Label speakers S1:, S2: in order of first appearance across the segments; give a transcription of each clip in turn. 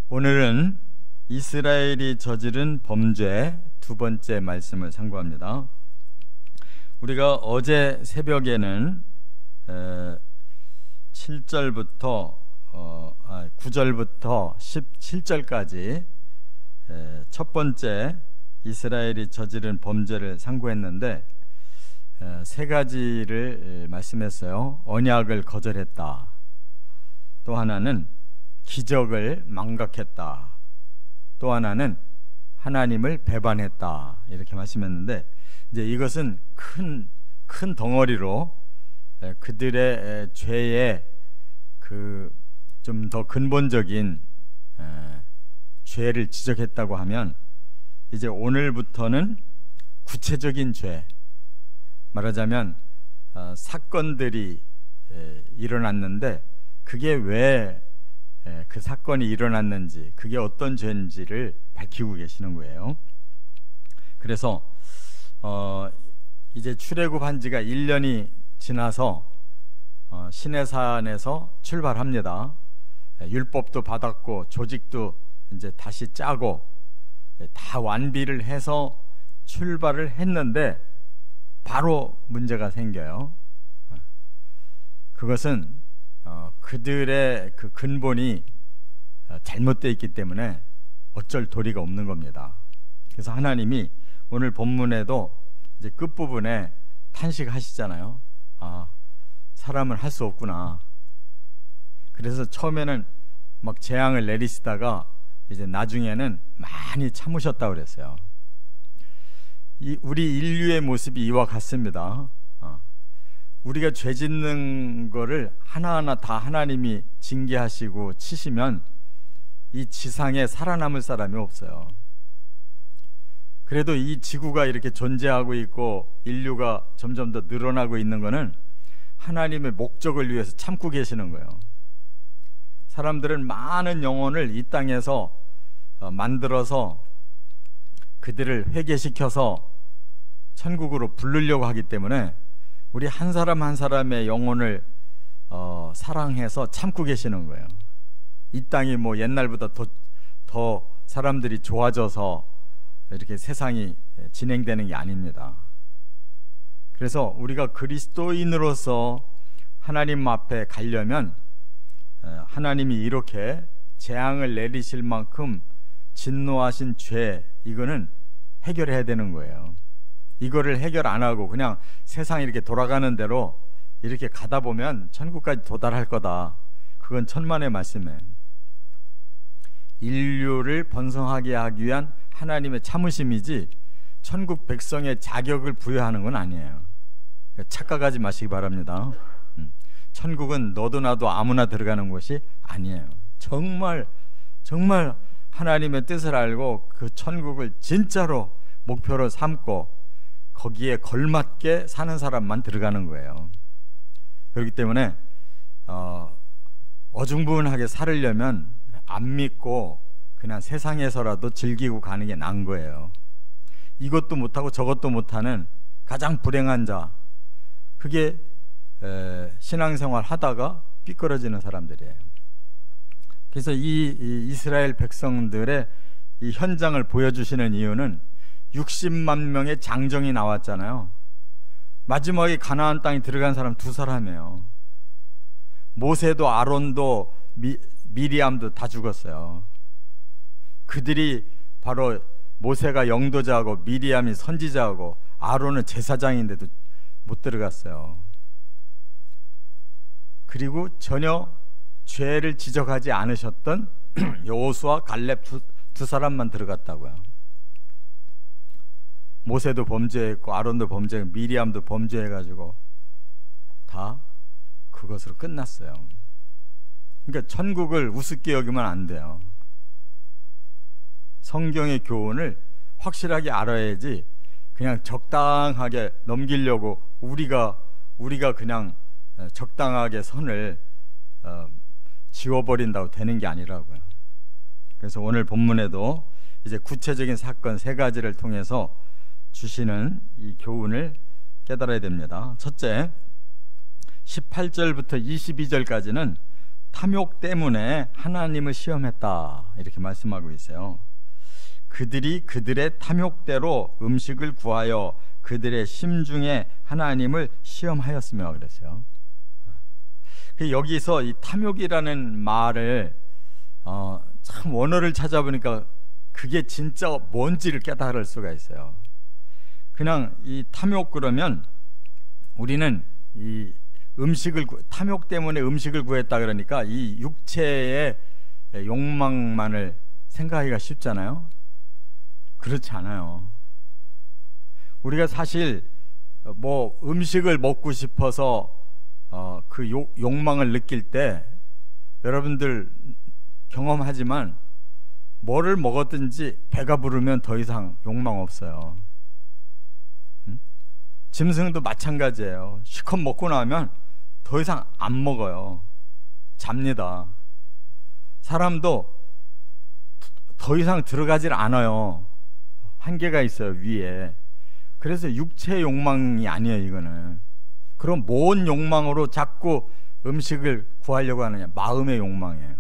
S1: 오늘은 이스라엘이 저지른 범죄 두 번째 말씀을 상고합니다. 우리가 어제 새벽에는 9절부터 17절까지 첫 번째 이스라엘이 저지른 범죄를 상고했는데 세 가지를 말씀했어요. 언약을 거절했다. 또 하나는 기적을 망각했다. 또 하나는 하나님을 배반했다. 이렇게 말씀했는데, 이제 이것은 큰 덩어리로 그들의 죄의 좀 더 근본적인 죄를 지적했다고 하면, 이제 오늘부터는 구체적인 죄, 말하자면 사건들이 일어났는데 그게 왜 그 사건이 일어났는지, 그게 어떤 죄인지를 밝히고 계시는 거예요. 그래서 이제 출애굽한 지가 1년이 지나서 시내산에서 출발합니다. 율법도 받았고 조직도 이제 다시 짜고 다 완비를 해서 출발을 했는데 바로 문제가 생겨요. 그것은 그들의 그 근본이 잘못되어 있기 때문에 어쩔 도리가 없는 겁니다. 그래서 하나님이 오늘 본문에도 이제 끝부분에 탄식하시잖아요. 사람은 할 수 없구나. 그래서 처음에는 막 재앙을 내리시다가 이제 나중에는 많이 참으셨다고 그랬어요. 우리 인류의 모습이 이와 같습니다. 우리가 죄 짓는 거를 하나하나 다 하나님이 징계하시고 치시면 이 지상에 살아남을 사람이 없어요. 그래도 이 지구가 이렇게 존재하고 있고 인류가 점점 더 늘어나고 있는 거는 하나님의 목적을 위해서 참고 계시는 거예요. 사람들은 많은 영혼을 이 땅에서 만들어서 그들을 회개시켜서 천국으로 부르려고 하기 때문에 우리 한 사람 한 사람의 영혼을 사랑해서 참고 계시는 거예요. 이 땅이 뭐 옛날보다 더 사람들이 좋아져서 이렇게 세상이 진행되는 게 아닙니다. 그래서 우리가 그리스도인으로서 하나님 앞에 가려면 하나님이 이렇게 재앙을 내리실 만큼 진노하신 죄, 이거는 해결해야 되는 거예요. 이거를 해결 안 하고 그냥 세상 이렇게 돌아가는 대로 이렇게 가다 보면 천국까지 도달할 거다. 그건 천만의 말씀이에요. 인류를 번성하게 하기 위한 하나님의 참으심이지 천국 백성의 자격을 부여하는 건 아니에요. 착각하지 마시기 바랍니다. 천국은 너도 나도 아무나 들어가는 곳이 아니에요. 정말 하나님의 뜻을 알고 그 천국을 진짜로 목표로 삼고 거기에 걸맞게 사는 사람만 들어가는 거예요. 그렇기 때문에 어중부운하게 살으려면 안 믿고 그냥 세상에서라도 즐기고 가는 게 나은 거예요. 이것도 못하고 저것도 못하는 가장 불행한 자, 그게 신앙생활 하다가 삐뚤어지는 사람들이에요. 그래서 이 이스라엘 백성들의 이 현장을 보여주시는 이유는 60만 명의 장정이 나왔잖아요. 마지막에 가나안 땅에 들어간 사람 2사람이에요. 모세도 아론도 미리암도 다 죽었어요. 그들이 바로 모세가 영도자하고 미리암이 선지자하고 아론은 제사장인데도 못 들어갔어요. 그리고 전혀 죄를 지적하지 않으셨던 여호수아 갈렙 두 사람만 들어갔다고요. 모세도 범죄했고 아론도 범죄했고 미리암도 범죄해가지고 다 그것으로 끝났어요. 그러니까 천국을 우습게 여기면 안 돼요. 성경의 교훈을 확실하게 알아야지 그냥 적당하게 넘기려고 우리가 그냥 적당하게 선을 지워버린다고 되는 게 아니라고요. 그래서 오늘 본문에도 이제 구체적인 사건 3가지를 통해서 주시는 이 교훈을 깨달아야 됩니다. 첫째, 18절부터 22절까지는 탐욕 때문에 하나님을 시험했다 이렇게 말씀하고 있어요. 그들이 그들의 탐욕대로 음식을 구하여 그들의 심중에 하나님을 시험하였으며 그랬어요. 여기서 이 탐욕이라는 말을 참 원어를 찾아보니까 그게 진짜 뭔지를 깨달을 수가 있어요. 그냥 이 탐욕 그러면 우리는 이 탐욕 때문에 음식을 구했다 그러니까 이 육체의 욕망만을 생각하기가 쉽잖아요. 그렇지 않아요. 우리가 사실 뭐 음식을 먹고 싶어서 그 욕망을 느낄 때 여러분들 경험하지만 뭐를 먹었든지 배가 부르면 더 이상 욕망 없어요. 짐승도 마찬가지예요. 실컷 먹고 나면 더 이상 안 먹어요. 잡니다. 사람도 더 이상 들어가질 않아요. 한계가 있어요, 위에. 그래서 육체의 욕망이 아니에요, 이거는. 그럼 뭔 욕망으로 자꾸 음식을 구하려고 하느냐? 마음의 욕망이에요.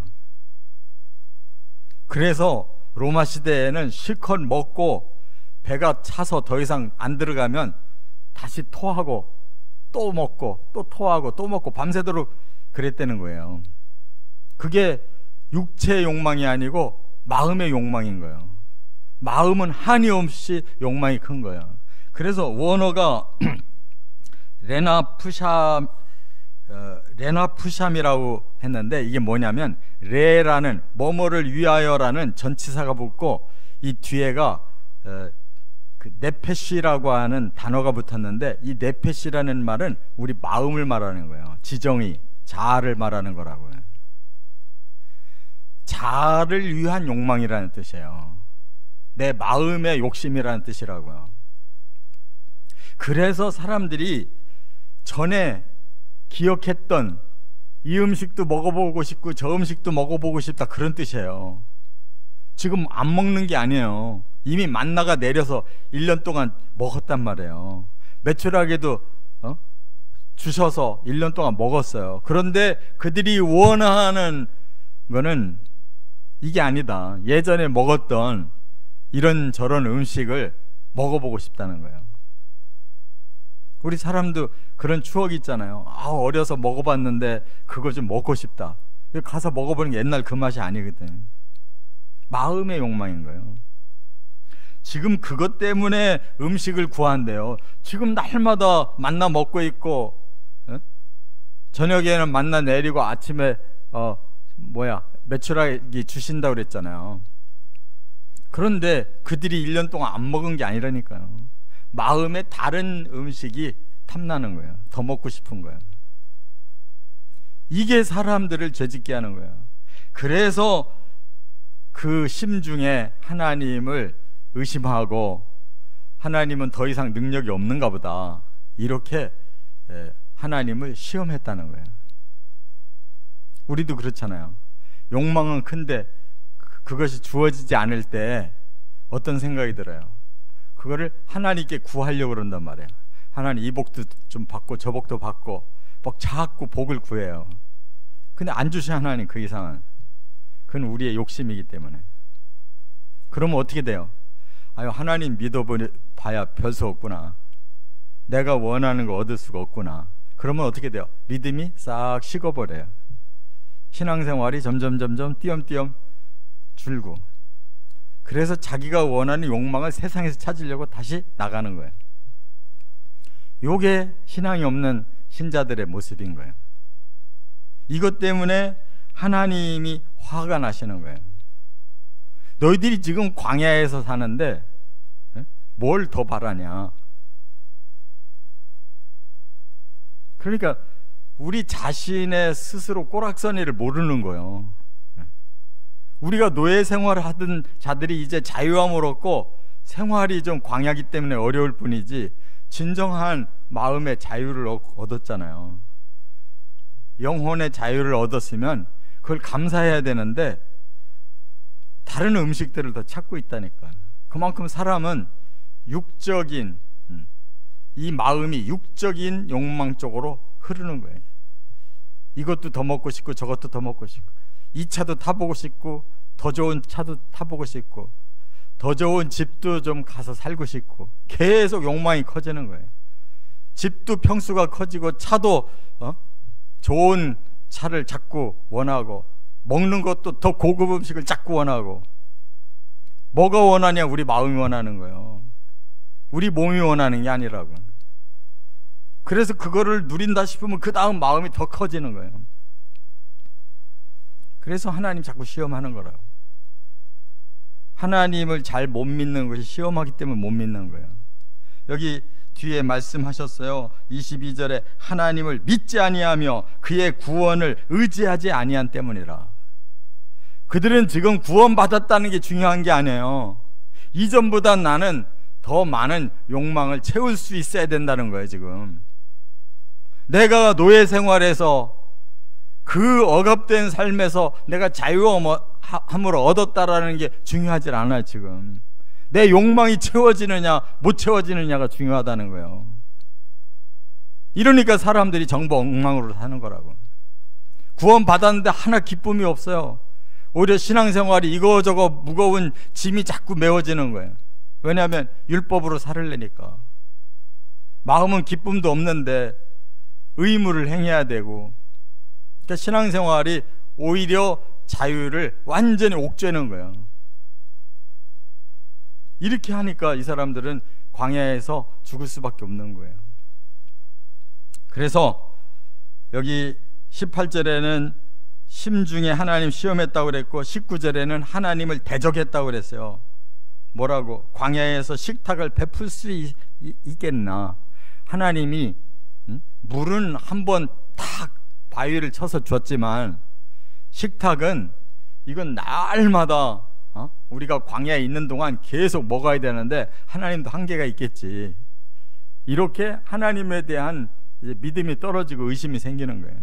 S1: 그래서 로마 시대에는 실컷 먹고 배가 차서 더 이상 안 들어가면 다시 토하고 또 먹고 또 토하고 또 먹고 밤새도록 그랬다는 거예요. 그게 육체의 욕망이 아니고 마음의 욕망인 거예요. 마음은 한이 없이 욕망이 큰 거예요. 그래서 원어가 레나푸샴이라고 했는데 이게 뭐냐면 레라는 뭐뭐를 위하여라는 전치사가 붙고 이 뒤에가 그 네페시라고 하는 단어가 붙었는데 이 네페시라는 말은 우리 마음을 말하는 거예요. 지정의, 자아를 말하는 거라고요. 자아를 위한 욕망이라는 뜻이에요. 내 마음의 욕심이라는 뜻이라고요. 그래서 사람들이 전에 기억했던 이 음식도 먹어보고 싶고 저 음식도 먹어보고 싶다 그런 뜻이에요. 지금 안 먹는 게 아니에요. 이미 만나가 내려서 1년 동안 먹었단 말이에요. 매출하게도 주셔서 1년 동안 먹었어요. 그런데 그들이 원하는 거는 이게 아니다. 예전에 먹었던 이런저런 음식을 먹어보고 싶다는 거예요. 우리 사람도 그런 추억이 있잖아요. 어려서 먹어봤는데 그거 좀 먹고 싶다. 가서 먹어보는 게 옛날 그 맛이 아니거든. 마음의 욕망인 거예요. 지금 그것 때문에 음식을 구한대요. 지금 날마다 만나 먹고 있고 저녁에는 만나 내리고 아침에 메추라기 주신다고 그랬잖아요. 그런데 그들이 1년 동안 안 먹은 게 아니라니까요. 마음에 다른 음식이 탐나는 거예요. 더 먹고 싶은 거예요. 이게 사람들을 죄짓게 하는 거예요. 그래서 그 심중에 하나님을 의심하고 하나님은 더 이상 능력이 없는가 보다 이렇게 하나님을 시험했다는 거예요. 우리도 그렇잖아요. 욕망은 큰데 그것이 주어지지 않을 때 어떤 생각이 들어요? 그거를 하나님께 구하려고 그런단 말이에요. 하나님 이 복도 좀 받고 저 복도 받고 막 자꾸 복을 구해요. 근데 안 주신 하나님 그 이상은 그건 우리의 욕심이기 때문에. 그러면 어떻게 돼요? 하나님 믿어봐야 별수 없구나. 내가 원하는 거 얻을 수가 없구나. 그러면 어떻게 돼요? 믿음이 싹 식어버려요. 신앙생활이 점점 띄엄띄엄 줄고, 그래서 자기가 원하는 욕망을 세상에서 찾으려고 다시 나가는 거예요. 요게 신앙이 없는 신자들의 모습인 거예요. 이것 때문에 하나님이 화가 나시는 거예요. 너희들이 지금 광야에서 사는데 뭘 더 바라냐. 그러니까 우리 자신의 스스로 꼬락서니를 모르는 거예요. 우리가 노예 생활을 하던 자들이 이제 자유함을 얻고 생활이 좀 광야기 때문에 어려울 뿐이지 진정한 마음의 자유를 얻었잖아요. 영혼의 자유를 얻었으면 그걸 감사해야 되는데 다른 음식들을 더 찾고 있다니까. 그만큼 사람은 육적인, 이 마음이 육적인 욕망 쪽으로 흐르는 거예요. 이것도 더 먹고 싶고 저것도 더 먹고 싶고, 이 차도 타보고 싶고 더 좋은 차도 타보고 싶고 더 좋은 집도 좀 가서 살고 싶고, 계속 욕망이 커지는 거예요. 집도 평수가 커지고 차도 좋은 차를 자꾸 원하고, 먹는 것도 더 고급 음식을 자꾸 원하고. 뭐가 원하냐? 우리 마음이 원하는 거예요. 우리 몸이 원하는 게 아니라고. 그래서 그거를 누린다 싶으면 그 다음 마음이 더 커지는 거예요. 그래서 하나님 자꾸 시험하는 거라고. 하나님을 잘 못 믿는 것이 시험하기 때문에 못 믿는 거예요. 여기 뒤에 말씀하셨어요. 22절에 하나님을 믿지 아니하며 그의 구원을 의지하지 아니한 때문이라. 그들은 지금 구원받았다는 게 중요한 게 아니에요. 이전보다 나는 더 많은 욕망을 채울 수 있어야 된다는 거예요. 지금 내가 노예 생활에서 그 억압된 삶에서 내가 자유함을 얻었다라는 게 중요하지 않아요. 지금 내 욕망이 채워지느냐 못 채워지느냐가 중요하다는 거예요. 이러니까 사람들이 정보 엉망으로 사는 거라고. 구원받았는데 하나 기쁨이 없어요. 오히려 신앙생활이 이거저거 무거운 짐이 자꾸 메워지는 거예요. 왜냐하면 율법으로 살을 내니까. 마음은 기쁨도 없는데 의무를 행해야 되고, 그러니까 신앙생활이 오히려 자유를 완전히 옥죄는 거예요. 이렇게 하니까 이 사람들은 광야에서 죽을 수밖에 없는 거예요. 그래서 여기 18절에는 심중에 하나님 시험했다고 그랬고, 19절에는 하나님을 대적했다고 그랬어요. 뭐라고? 광야에서 식탁을 베풀 수 있겠나? 하나님이 물은 한번 탁 바위를 쳐서 줬지만, 식탁은 이건 날마다 우리가 광야에 있는 동안 계속 먹어야 되는데 하나님도 한계가 있겠지. 이렇게 하나님에 대한 이제 믿음이 떨어지고 의심이 생기는 거예요.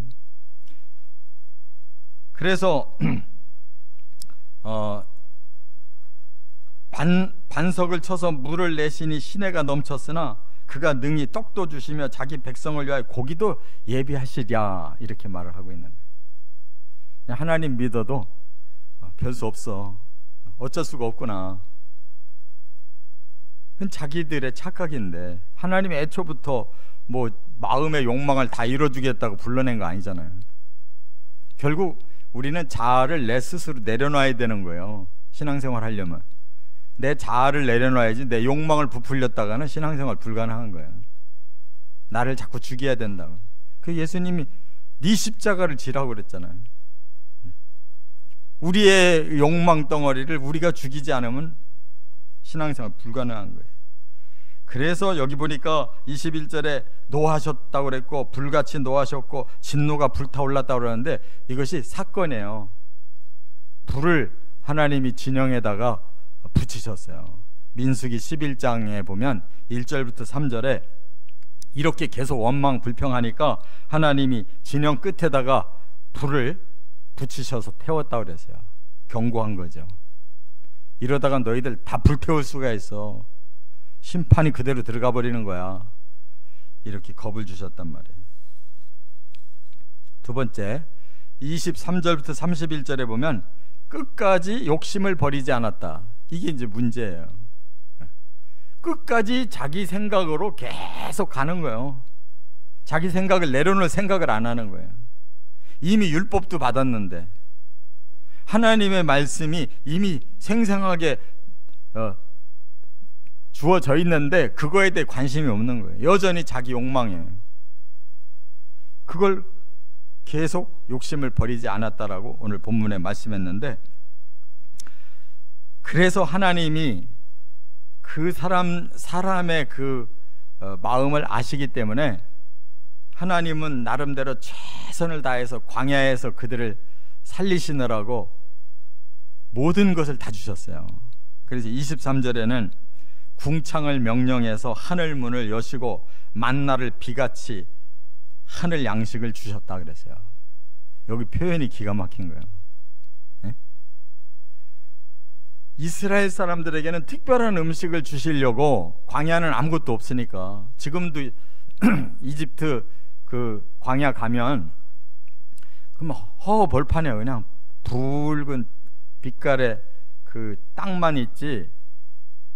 S1: 그래서 반석을 쳐서 물을 내시니 시내가 넘쳤으나 그가 능히 떡도 주시며 자기 백성을 위하여 고기도 예비하시랴, 이렇게 말을 하고 있는 거예요. 하나님 믿어도 별 수 없어, 어쩔 수가 없구나. 그건 자기들의 착각인데, 하나님이 애초부터 뭐 마음의 욕망을 다 이뤄주겠다고 불러낸 거 아니잖아요. 결국 우리는 자아를 내 스스로 내려놔야 되는 거예요. 신앙생활 하려면 내 자아를 내려놔야지, 내 욕망을 부풀렸다가는 신앙생활 불가능한 거예요. 나를 자꾸 죽여야 된다고. 그 예수님이 네 십자가를 지라고 그랬잖아요. 우리의 욕망 덩어리를 우리가 죽이지 않으면 신앙생활 불가능한 거예요. 그래서 여기 보니까 21절에 노하셨다고 그랬고, 불같이 노하셨고 진노가 불타올랐다고 그러는데, 이것이 사건이에요. 불을 하나님이 진영에다가 붙이셨어요. 민수기 11장에 보면 1절부터 3절에 이렇게 계속 원망 불평하니까 하나님이 진영 끝에다가 불을 붙이셔서 태웠다고 그랬어요. 경고한 거죠. 이러다가 너희들 다 불태울 수가 있어. 심판이 그대로 들어가 버리는 거야. 이렇게 겁을 주셨단 말이에요. 두 번째, 23절부터 31절에 보면 끝까지 욕심을 버리지 않았다. 이게 이제 문제예요. 끝까지 자기 생각으로 계속 가는 거예요. 자기 생각을 내려놓을 생각을 안 하는 거예요. 이미 율법도 받았는데, 하나님의 말씀이 이미 생생하게 주어져 있는데 그거에 대해 관심이 없는 거예요. 여전히 자기 욕망이에요. 그걸 계속 욕심을 버리지 않았다라고 오늘 본문에 말씀했는데, 그래서 하나님이 그 사람의 그 마음을 아시기 때문에 하나님은 나름대로 최선을 다해서 광야에서 그들을 살리시느라고 모든 것을 다 주셨어요. 그래서 23절에는 궁창을 명령해서 하늘 문을 여시고 만나를 비같이 하늘 양식을 주셨다 그랬어요. 여기 표현이 기가 막힌 거예요. 네? 이스라엘 사람들에게는 특별한 음식을 주시려고, 광야는 아무것도 없으니까. 지금도 이집트 그 광야 가면 그럼 허벌판이에요. 그냥 붉은 빛깔의 그 땅만 있지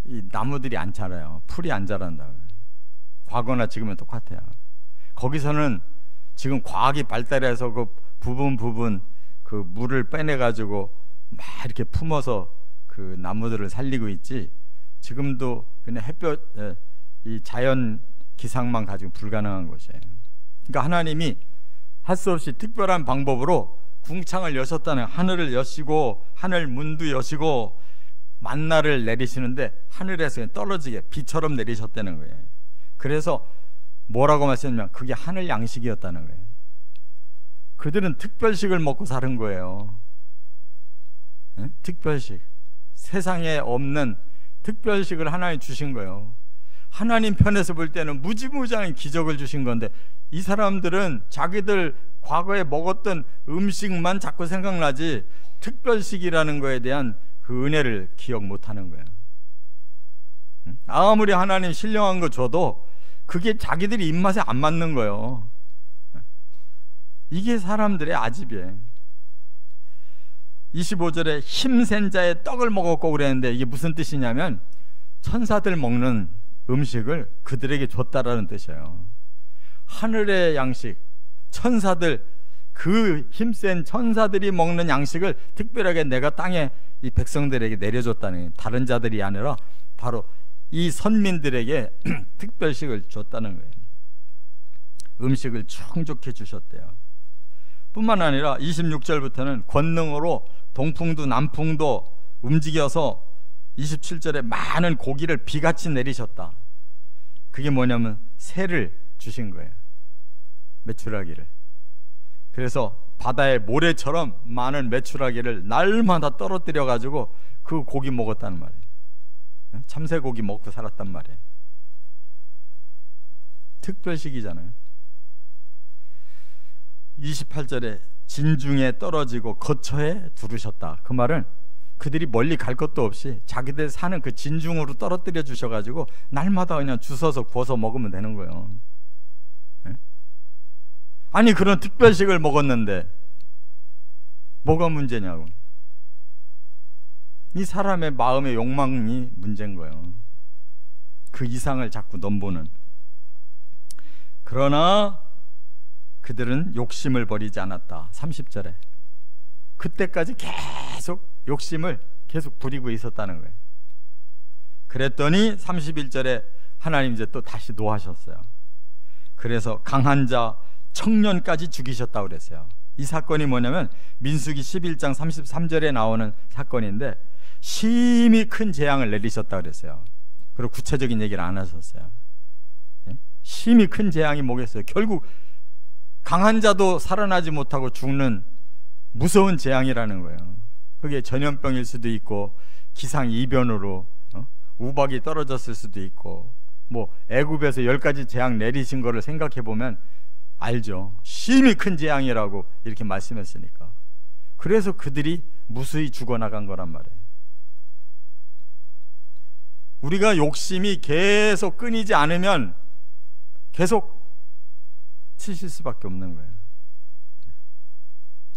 S1: 이 나무들이 안 자라요. 풀이 안 자란다. 과거나 지금은 똑같아요. 거기서는 지금 과학이 발달해서 그 부분 그 물을 빼내 가지고 막 이렇게 품어서 그 나무들을 살리고 있지, 지금도 그냥 햇볕, 이 자연 기상만 가지고 불가능한 것이에요. 그러니까 하나님이 할 수 없이 특별한 방법으로 궁창을 여셨다는, 하늘을 여시고 하늘 문도 여시고 만나를 내리시는데 하늘에서 그냥 떨어지게 비처럼 내리셨다는 거예요. 그래서 뭐라고 말씀하냐면 그게 하늘 양식이었다는 거예요. 그들은 특별식을 먹고 사는 거예요. 네? 특별식, 세상에 없는 특별식을 하나님 주신 거예요. 하나님 편에서 볼 때는 무지무지한 기적을 주신 건데, 이 사람들은 자기들 과거에 먹었던 음식만 자꾸 생각나지 특별식이라는 거에 대한 그 은혜를 기억 못하는 거예요. 아무리 하나님 신령한 거 줘도 그게 자기들이 입맛에 안 맞는 거예요. 이게 사람들의 아집이에요. 25절에 힘센 자의 떡을 먹었고 그랬는데, 이게 무슨 뜻이냐면 천사들 먹는 음식을 그들에게 줬다라는 뜻이에요. 하늘의 양식, 천사들, 그 힘센 천사들이 먹는 양식을 특별하게 내가 땅에 이 백성들에게 내려줬다는, 다른 자들이 아니라 바로 이 선민들에게 특별식을 줬다는 거예요. 음식을 충족해 주셨대요. 뿐만 아니라 26절부터는 권능으로 동풍도 남풍도 움직여서 27절에 많은 고기를 비같이 내리셨다. 그게 뭐냐면 새를 주신 거예요. 메추라기를. 그래서 바다의 모래처럼 많은 메추라기를 날마다 떨어뜨려 가지고 그 고기 먹었다는 말이에요. 참새고기 먹고 살았단 말이에요. 특별식이잖아요. 28절에 진중에 떨어지고 거처에 두르셨다. 그 말은 그들이 멀리 갈 것도 없이 자기들 사는 그 진중으로 떨어뜨려 주셔가지고 날마다 그냥 주워서 구워서 먹으면 되는 거예요. 아니, 그런 특별식을 먹었는데 뭐가 문제냐고. 이 사람의 마음의 욕망이 문제인 거예요. 그 이상을 자꾸 넘보는. 그러나 그들은 욕심을 버리지 않았다. 30절에 그때까지 계속 욕심을 계속 부리고 있었다는 거예요. 그랬더니 31절에 하나님 이제 또 다시 노하셨어요. 그래서 강한 자 청년까지 죽이셨다고 그랬어요. 이 사건이 뭐냐면 민수기 11장 33절에 나오는 사건인데, 심히 큰 재앙을 내리셨다고 그랬어요. 그리고 구체적인 얘기를 안 하셨어요. 심히 큰 재앙이 뭐겠어요? 결국 강한 자도 살아나지 못하고 죽는 무서운 재앙이라는 거예요. 그게 전염병일 수도 있고 기상이변으로 우박이 떨어졌을 수도 있고, 뭐 애굽에서 10가지 재앙 내리신 거를 생각해 보면 알죠. 심히 큰 재앙이라고 이렇게 말씀했으니까. 그래서 그들이 무수히 죽어나간 거란 말이에요. 우리가 욕심이 계속 끊이지 않으면 계속 치실 수밖에 없는 거예요.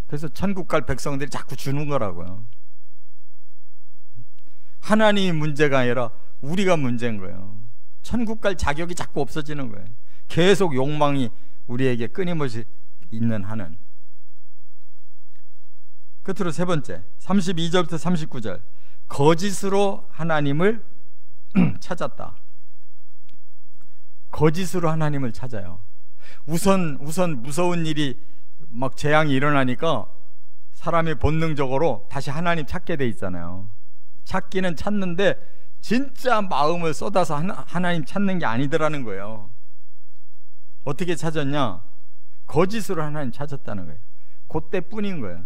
S1: 그래서 천국 갈 백성들이 자꾸 주는 거라고요. 하나님이 문제가 아니라 우리가 문제인 거예요. 천국 갈 자격이 자꾸 없어지는 거예요. 계속 욕망이 우리에게 끊임없이 있는 한은. 끝으로 세 번째, 32절부터 39절, 거짓으로 하나님을 찾았다. 거짓으로 하나님을 찾아요. 우선 무서운 일이 막 재앙이 일어나니까 사람이 본능적으로 다시 하나님 찾게 돼 있잖아요. 찾기는 찾는데 진짜 마음을 쏟아서 하나님 찾는 게 아니더라는 거예요. 어떻게 찾았냐? 거짓으로 하나님 찾았다는 거예요. 그때뿐인 거예요.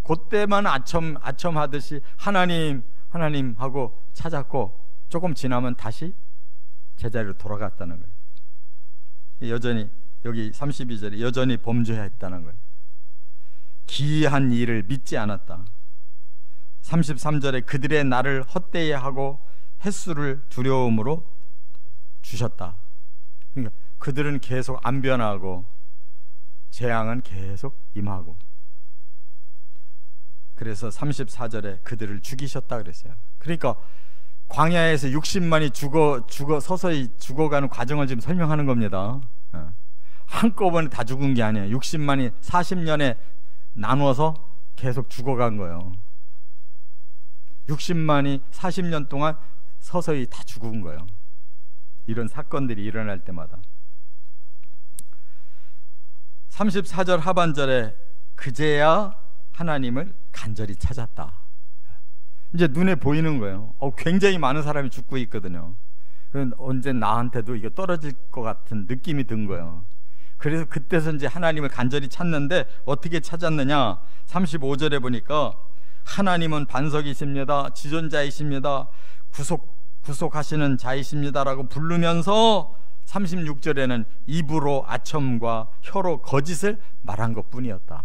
S1: 그때만 아첨하듯이 하나님 하고 찾았고, 조금 지나면 다시 제자리로 돌아갔다는 거예요. 여전히 여기 32절에 여전히 범죄했다는 거예요. 기이한 일을 믿지 않았다. 33절에 그들의 나를 헛되이 하고 횟수를 두려움으로 주셨다. 그러니까 그들은 계속 안 변하고 재앙은 계속 임하고, 그래서 34절에 그들을 죽이셨다 그랬어요. 그러니까 광야에서 60만이 서서히 죽어가는 과정을 지금 설명하는 겁니다. 한꺼번에 다 죽은 게 아니에요. 60만이 40년에 나눠서 계속 죽어간 거예요. 60만이 40년 동안 서서히 다 죽은 거예요. 이런 사건들이 일어날 때마다. 34절 하반절에 그제야 하나님을 간절히 찾았다. 이제 눈에 보이는 거예요. 굉장히 많은 사람이 죽고 있거든요. 언제 나한테도 이거 떨어질 것 같은 느낌이 든 거예요. 그래서 그때서 이제 하나님을 간절히 찾는데 어떻게 찾았느냐? 35절에 보니까 하나님은 반석이십니다, 지존자이십니다, 구속하시는 자이십니다라고 부르면서 36절에는 입으로 아첨과 혀로 거짓을 말한 것뿐이었다.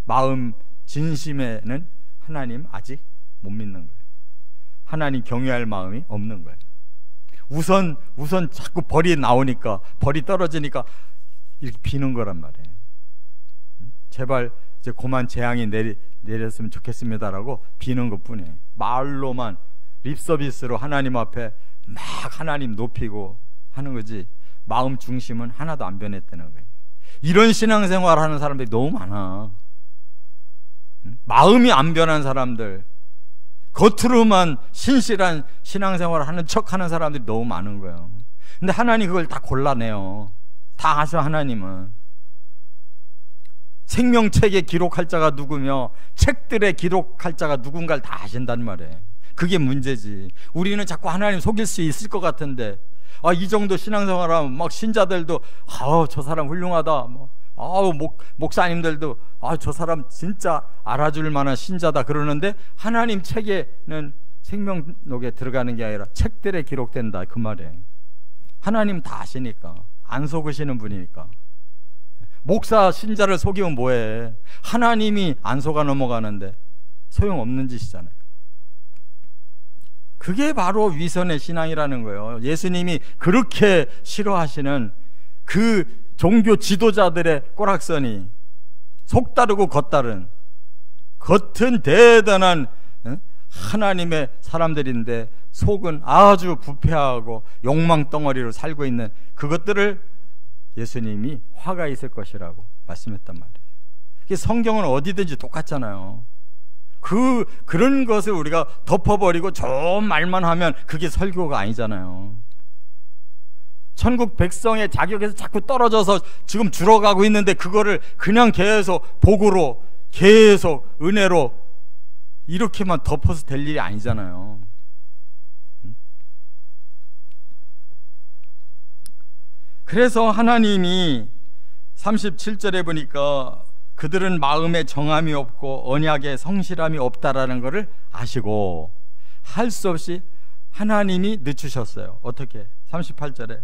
S1: 마음 진심에는 하나님 아직 못 믿는 거예요. 하나님 경외할 마음이 없는 거예요. 우선 자꾸 벌이 나오니까, 벌이 떨어지니까 이렇게 비는 거란 말이에요. 제발 이제 그만 재앙이 내렸으면 좋겠습니다라고 비는 것뿐이에요. 말로만 립서비스로 하나님 앞에 막 하나님 높이고 하는 거지, 마음 중심은 하나도 안 변했다는 거예요. 이런 신앙생활 하는 사람들이 너무 많아. 마음이 안 변한 사람들, 겉으로만 신실한 신앙생활을 하는 척 하는 사람들이 너무 많은 거예요. 근데 하나님 그걸 다 골라내요. 다 아셔. 하나님은 생명책에 기록할 자가 누구며 책들에 기록할 자가 누군가를 다 아신단 말이에요. 그게 문제지. 우리는 자꾸 하나님 속일 수 있을 것 같은데, 이 정도 신앙생활하면 막 신자들도 저 사람 훌륭하다, 목사님들도 저 사람 진짜 알아줄 만한 신자다 그러는데, 하나님 책에는 생명록에 들어가는 게 아니라 책들에 기록된다 그 말이에요. 하나님 다 아시니까, 안 속으시는 분이니까. 목사 신자를 속이면 뭐해? 하나님이 안 속아 넘어가는데 소용없는 짓이잖아요. 그게 바로 위선의 신앙이라는 거예요. 예수님이 그렇게 싫어하시는 그 종교 지도자들의 꼬락서니, 속다르고 겉다른, 겉은 대단한 하나님의 사람들인데 속은 아주 부패하고 욕망 덩어리로 살고 있는 그것들을 예수님이 화가 있을 것이라고 말씀했단 말이에요. 성경은 어디든지 똑같잖아요. 그런 것을 우리가 덮어버리고 좋은 말만 하면 그게 설교가 아니잖아요. 천국 백성의 자격에서 자꾸 떨어져서 지금 줄어가고 있는데, 그거를 그냥 계속 복으로, 계속 은혜로 이렇게만 덮어서 될 일이 아니잖아요. 그래서 하나님이 37절에 보니까 그들은 마음에 정함이 없고 언약에 성실함이 없다라는 것을 아시고 할 수 없이 하나님이 늦추셨어요. 어떻게? 38절에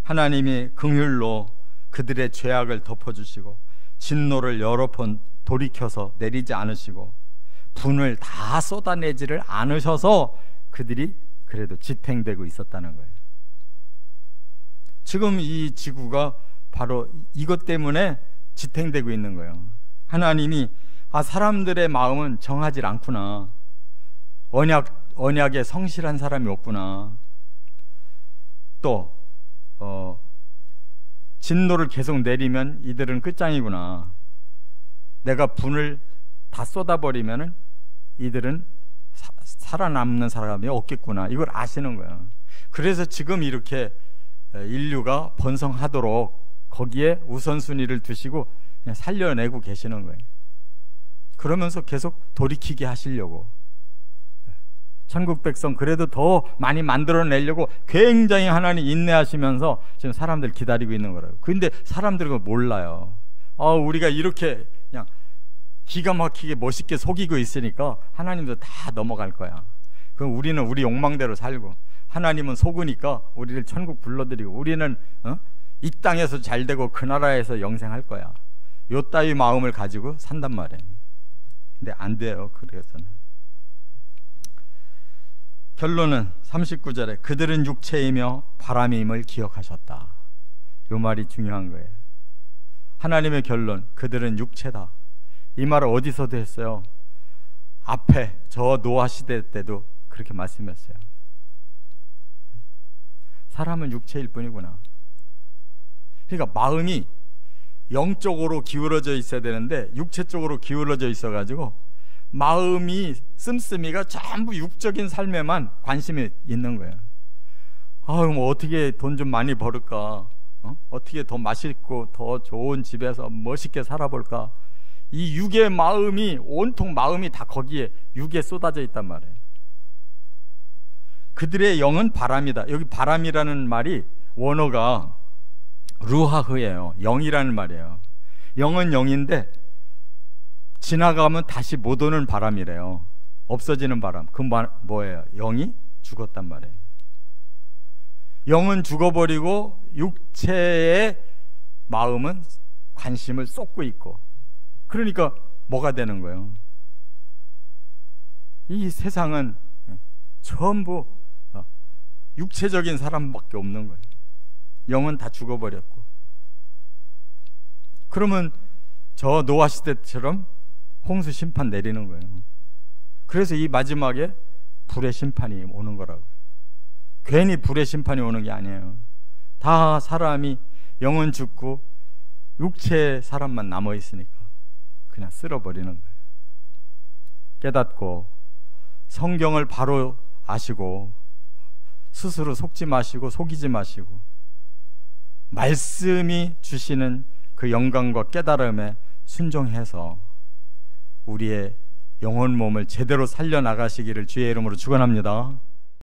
S1: 하나님이 긍휼로 그들의 죄악을 덮어주시고 진노를 여러 번 돌이켜서 내리지 않으시고 분을 다 쏟아내지를 않으셔서 그들이 그래도 지탱되고 있었다는 거예요. 지금 이 지구가 바로 이것 때문에 지탱되고 있는 거예요. 하나님이 사람들의 마음은 정하지 않구나, 언약에 성실한 사람이 없구나, 또 진노를 계속 내리면 이들은 끝장이구나, 내가 분을 다 쏟아버리면 이들은 살아남는 사람이 없겠구나, 이걸 아시는 거예요. 그래서 지금 이렇게 인류가 번성하도록 거기에 우선순위를 두시고 그냥 살려내고 계시는 거예요. 그러면서 계속 돌이키게 하시려고, 천국 백성 그래도 더 많이 만들어내려고 굉장히 하나님 인내하시면서 지금 사람들 기다리고 있는 거라고. 근데 사람들은 그걸 몰라요. 우리가 이렇게 그냥 기가 막히게 멋있게 속이고 있으니까 하나님도 다 넘어갈 거야. 그럼 우리는 우리 욕망대로 살고, 하나님은 속으니까 우리를 천국 불러들이고, 우리는 이 땅에서 잘되고 그 나라에서 영생할 거야, 요 따위 마음을 가지고 산단 말이에요. 근데 안 돼요. 그래서는 결론은 39절에 그들은 육체이며 바람임을 기억하셨다. 요 말이 중요한 거예요. 하나님의 결론, 그들은 육체다. 이 말을 어디서도 했어요? 앞에 저 노아 시대 때도 그렇게 말씀했어요. 사람은 육체일 뿐이구나. 그러니까 마음이 영적으로 기울어져 있어야 되는데 육체 쪽으로 기울어져 있어가지고 마음이 씀씀이가 전부 육적인 삶에만 관심이 있는 거예요. 뭐 어떻게 돈 좀 많이 벌을까? 어떻게 더 맛있고 더 좋은 집에서 멋있게 살아볼까? 이 육의 마음이, 온통 마음이 다 거기에 육에 쏟아져 있단 말이에요. 그들의 영은 바람이다. 여기 바람이라는 말이 원어가 루하흐예요. 영이라는 말이에요. 영은 영인데 지나가면 다시 못 오는 바람이래요. 없어지는 바람. 그 말 뭐예요? 영이 죽었단 말이에요. 영은 죽어버리고 육체의 마음은 관심을 쏟고 있고, 그러니까 뭐가 되는 거예요? 이 세상은 전부 육체적인 사람밖에 없는 거예요. 영은 다 죽어버렸고. 그러면 저 노아 시대처럼 홍수 심판 내리는 거예요. 그래서 이 마지막에 불의 심판이 오는 거라고. 괜히 불의 심판이 오는 게 아니에요. 다 사람이 영은 죽고 육체의 사람만 남아있으니까 그냥 쓸어버리는 거예요. 깨닫고 성경을 바로 아시고 스스로 속지 마시고 속이지 마시고 말씀이 주시는 그 영광과 깨달음에 순종해서 우리의 영혼 몸을 제대로 살려나가시기를 주의 이름으로 축원합니다.